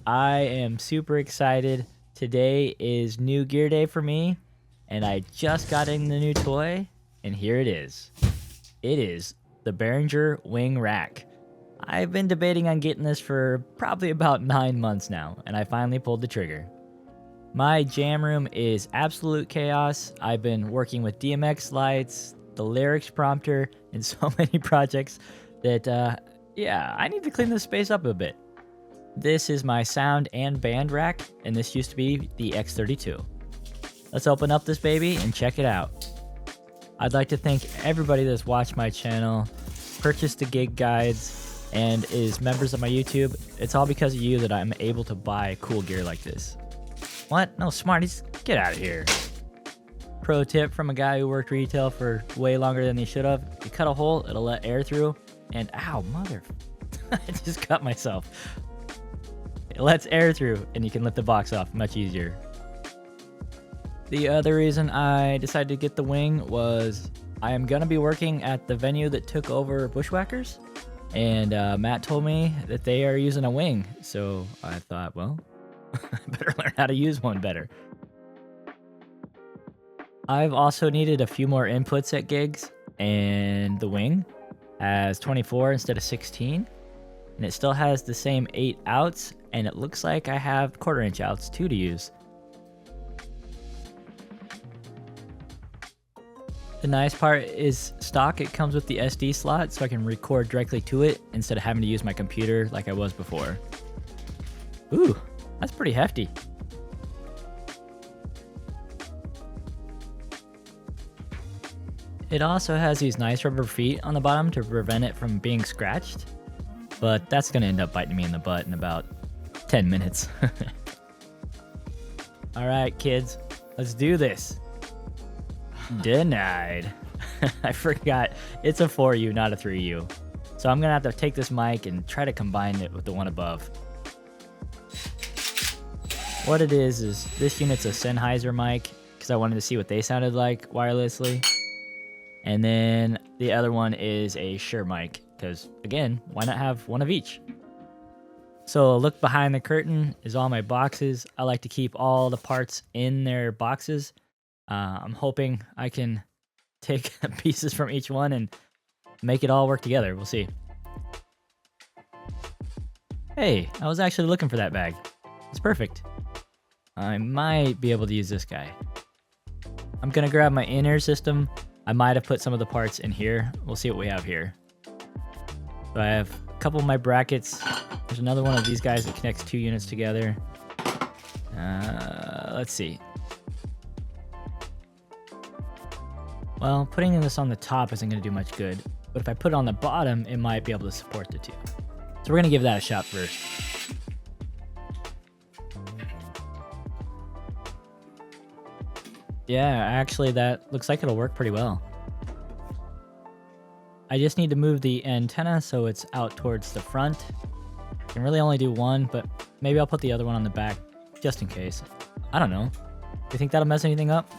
I am super excited. Today is new gear day for me, and I just got in the new toy, and here it is. It is the Behringer Wing Rack. I've been debating on getting this for probably about 9 months now, and I finally pulled the trigger. My jam room is absolute chaos. I've been working with DMX lights, the lyrics prompter, and so many projects that, yeah, I need to clean this space up a bit. This is my sound and band rack, and this used to be the X32. Let's open up this baby and check it out. I'd like to thank everybody that's watched my channel, purchased the gig guides, and is members of my YouTube. It's all because of you that I'm able to buy cool gear like this. What? No, Smarties, get out of here. Pro tip from a guy who worked retail for way longer than he should have. You cut a hole, it'll let air through, and ow, mother. I just cut myself. It lets air through, and you can lift the box off much easier. The other reason I decided to get the wing was I am going to be working at the venue that took over Bushwhackers, and Matt told me that they are using a wing, so I thought, well, I better learn how to use one better. I've also needed a few more inputs at gigs, and the wing has 24 instead of 16, and it still has the same 8 outs, and it looks like I have 1/4 inch outs too to use. The nice part is stock, it comes with the SD slot, so I can record directly to it instead of having to use my computer like I was before. Ooh, that's pretty hefty. It also has these nice rubber feet on the bottom to prevent it from being scratched, but that's going to end up biting me in the butt in about 10 minutes. Alright kids, let's do this. Denied. I forgot, it's a 4U, not a 3U. So I'm going to have to take this mic and try to combine it with the one above. What it is this unit's a Sennheiser mic, because I wanted to see what they sounded like wirelessly. And then the other one is a Shure mic, because again, why not have one of each? So a look behind the curtain is all my boxes. I like to keep all the parts in their boxes. I'm hoping I can take pieces from each one and make it all work together. We'll see. Hey, I was actually looking for that bag. It's perfect. I might be able to use this guy. I'm gonna grab my in-ear system. I might have put some of the parts in here. We'll see what we have here. So I have a couple of my brackets. There's another one of these guys that connects 2 units together. Let's see. Well, putting this on the top isn't going to do much good, but if I put it on the bottom, it might be able to support the 2. So we're going to give that a shot first. Yeah, actually that looks like it'll work pretty well. I just need to move the antenna so it's out towards the front. I can really only do one, but maybe I'll put the other one on the back just in case. I don't know. Do you think that'll mess anything up?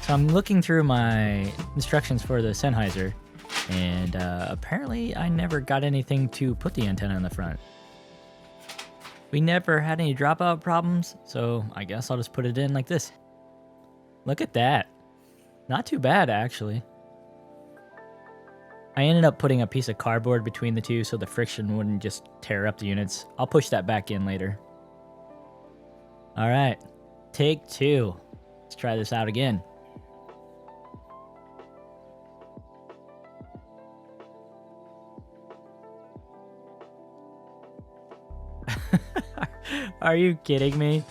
So I'm looking through my instructions for the Sennheiser, and apparently I never got anything to put the antenna in the front. We never had any dropout problems, so I guess I'll just put it in like this. Look at that. Not too bad, actually. I ended up putting a piece of cardboard between the two so the friction wouldn't just tear up the units. I'll push that back in later. Alright, take 2. Let's try this out again. Are you kidding me?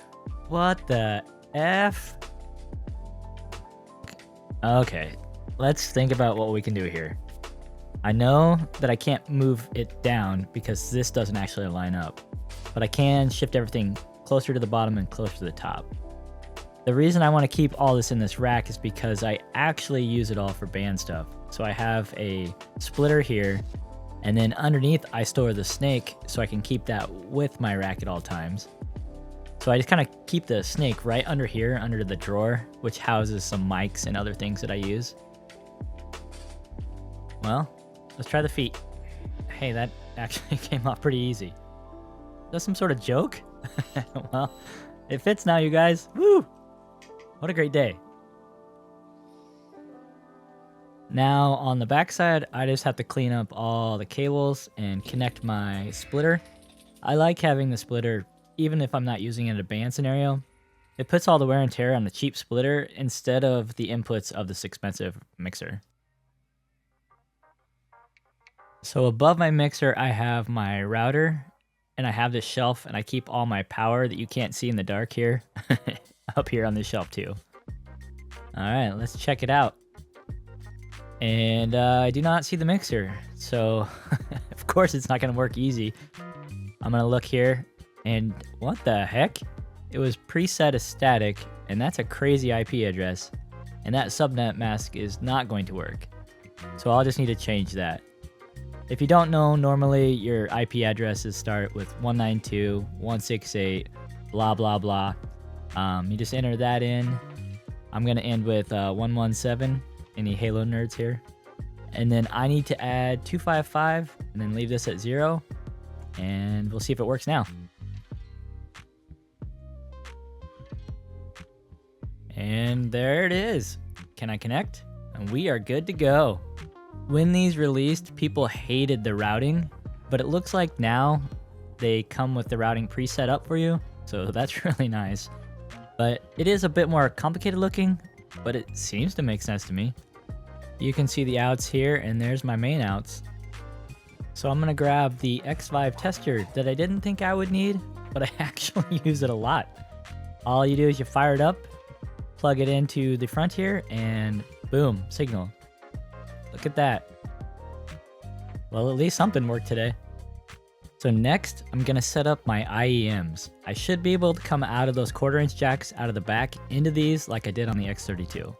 What the F? Okay, let's think about what we can do here. I know that I can't move it down because this doesn't actually line up, but I can shift everything closer to the bottom and closer to the top. The reason I want to keep all this in this rack is because I actually use it all for band stuff. So I have a splitter here, and then underneath I store the snake so I can keep that with my rack at all times. So I just kind of keep the snake right under here, under the drawer, which houses some mics and other things that I use. Well, let's try the feet. Hey, that actually came off pretty easy. that some sort of joke? Well, it fits now, you guys. Woo! What a great day. Now on the backside, I just have to clean up all the cables and connect my splitter. I like having the splitter even if I'm not using it in a band scenario. It puts all the wear and tear on the cheap splitter instead of the inputs of this expensive mixer. So above my mixer, I have my router, and I have this shelf, and I keep all my power that you can't see in the dark here up here on this shelf too. All right, let's check it out. And I do not see the mixer, so of course it's not going to work easy. I'm going to look here, and what the heck? It was preset as static, and that's a crazy IP address, and that subnet mask is not going to work. So I'll just need to change that. If you don't know, normally your IP addresses start with 192.168, blah, blah, blah. You just enter that in. I'm going to end with 117, any Halo nerds here. And then I need to add 255 and then leave this at 0. And we'll see if it works now. And there it is. Can I connect? And we are good to go. When these released, people hated the routing, but it looks like now they come with the routing preset up for you, so that's really nice. But it is a bit more complicated looking, but it seems to make sense to me. You can see the outs here, and there's my main outs. So I'm gonna grab the X5 tester that I didn't think I would need, but I actually use it a lot. All you do is you fire it up, plug it into the front here, and boom, signal. Look at that. Well, at least something worked today. So next, I'm gonna set up my IEMs. I should be able to come out of those 1/4" jacks out of the back into these like I did on the X32.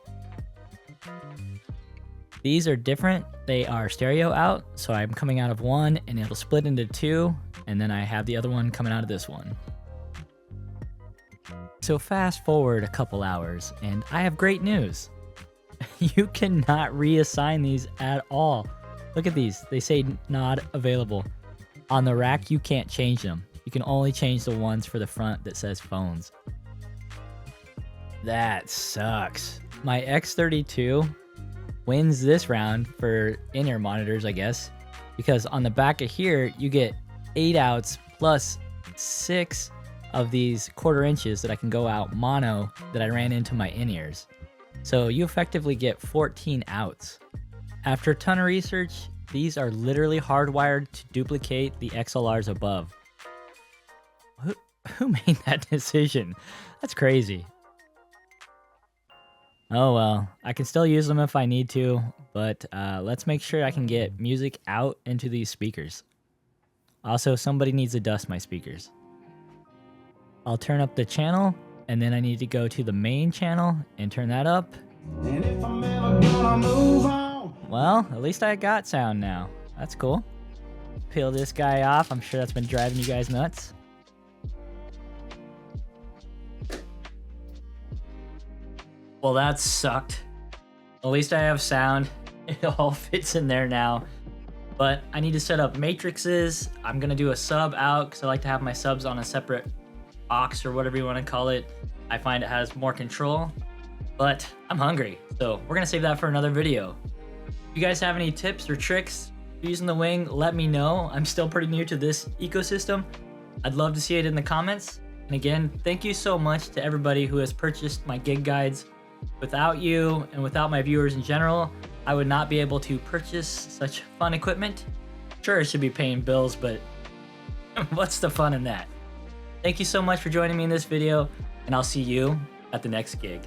These are different. They are stereo out, so I'm coming out of one and it'll split into 2, and then I have the other one coming out of this one. So fast forward a couple hours, and I have great news. You cannot reassign these at all. Look at these. They say not available. On the rack, you can't change them. You can only change the ones for the front that says phones. That sucks. My X32 wins this round for in-ear monitors, I guess, because on the back of here, you get 8 outs plus 6 of these 1/4" that I can go out mono that I ran into my in-ears. So you effectively get 14 outs. After a ton of research, these are literally hardwired to duplicate the XLRs above. Who made that decision? That's crazy. Oh well, I can still use them if I need to, but let's make sure I can get music out into these speakers. Also, somebody needs to dust my speakers. I'll turn up the channel, and then I need to go to the main channel and turn that up. And if I'm ever gonna move on. Well, at least I got sound now. That's cool. Peel this guy off. I'm sure that's been driving you guys nuts. Well, that sucked. At least I have sound. It all fits in there now. But I need to set up matrices. I'm gonna do a sub out because I like to have my subs on a separate aux or whatever you want to call it. I find it has more control, but I'm hungry, so we're gonna save that for another video. If you guys have any tips or tricks for using the Wing, let me know. I'm still pretty new to this ecosystem. I'd love to see it in the comments. And again, thank you so much to everybody who has purchased my gig guides. Without you and without my viewers in general, I would not be able to purchase such fun equipment. Sure, I should be paying bills, but what's the fun in that? Thank you so much for joining me in this video, and I'll see you at the next gig.